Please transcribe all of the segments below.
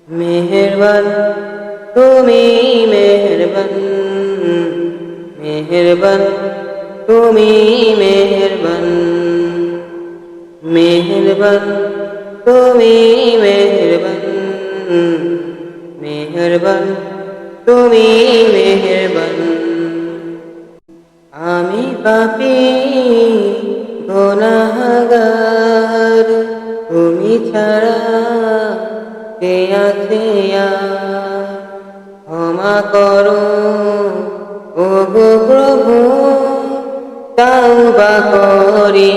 মেহেরবান তুমি মেহেরবান, মেহেরবান তুমি মেহেরবান, মেহেরবান তুমি মেহেরবান, মেহেরবান তুমি মেহেরবান। আমি পাপী গুনাহগার, তুমি ছাড়া কে আছে আর? ক্ষমা করো ওগো প্রভু, তাওবা করি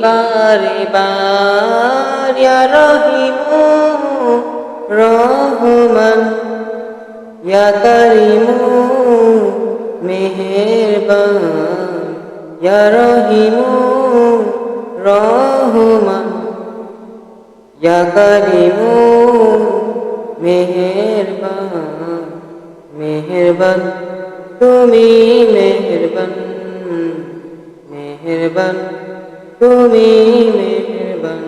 বারে বার। ইয়া রহিমু রহমান, ইয়া করিমু মেহেরবান, ইয়া রহিমু রহমান, ইয়া করিমু মেহেরবান, মেহেরবান তুমি মেহেরবান, মেহেরবান তুমি মেহেরবান।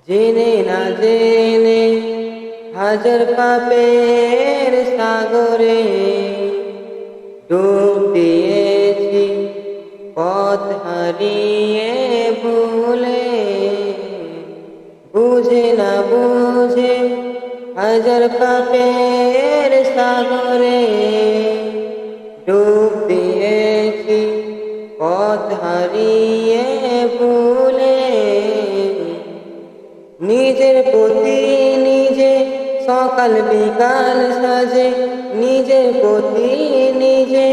জেনে না জেনে হাজার পাপের সাগরে ডুব দিয়েছি, পথ হারিয়ে ভুলে। বুঝে না বুঝে হাজার পাপের সাগরে ডুব দিয়েছি, পথ হারিয়ে ভুলে। নিজের প্রতি নিজে সকাল বিকাল সাজে, নিজের প্রতি নিজে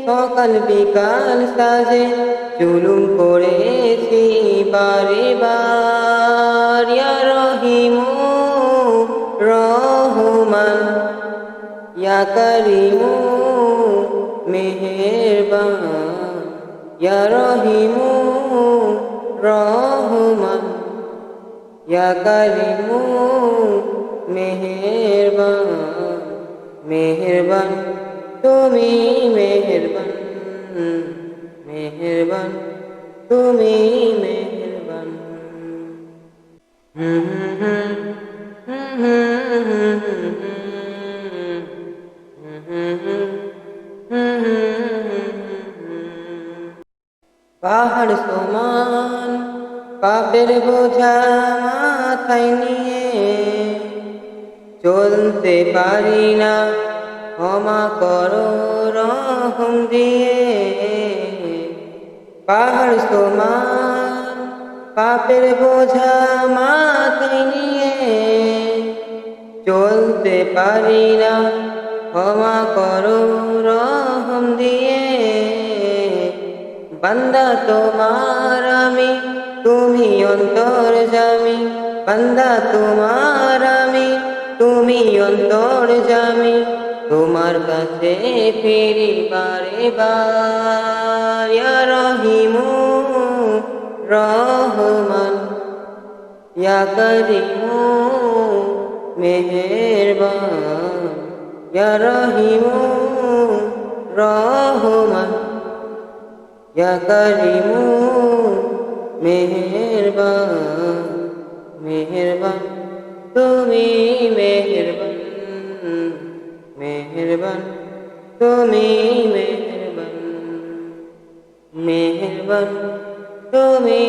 সকাল বিকাল সাজে জুলুম করেছি বারে বার। ইয়া রহিমু রহমান, ইয়া করিমু মেহেরবান, ইয়া রহিমু রহমান, ইয়া করিমু মেহেরবান, মেহেরবান তুমি মেহেরবান, মেহেরবান তুমি মেহেরবান। পাহাড় সমান পাপের বোঝা মাথায় নিয়ে চলতে পারি না, ক্ষমা করো রহম দিয়ে। পাহাড় সমান পাপের বোঝা মাথায় নিয়ে চলতে পারি না, ক্ষমা করো রহম দিয়ে। বান্দা তোমার আমি, তুমি অন্তর্যামী, বান্দা তোমার আমি, তুমি অন্তর্যামী। তোমার কাছে ফিরি বারে বার। ইয়া রহিমু রহমান, ইয়া করিমু মেহেরবান, ইয়া রহিমু রহমান, ইয়া করিমু মেহেরবান, মেহেরবান তুমি মেহেরবান, মেহেরবান তুমি মেহেরবান, মেহেরবান তুমি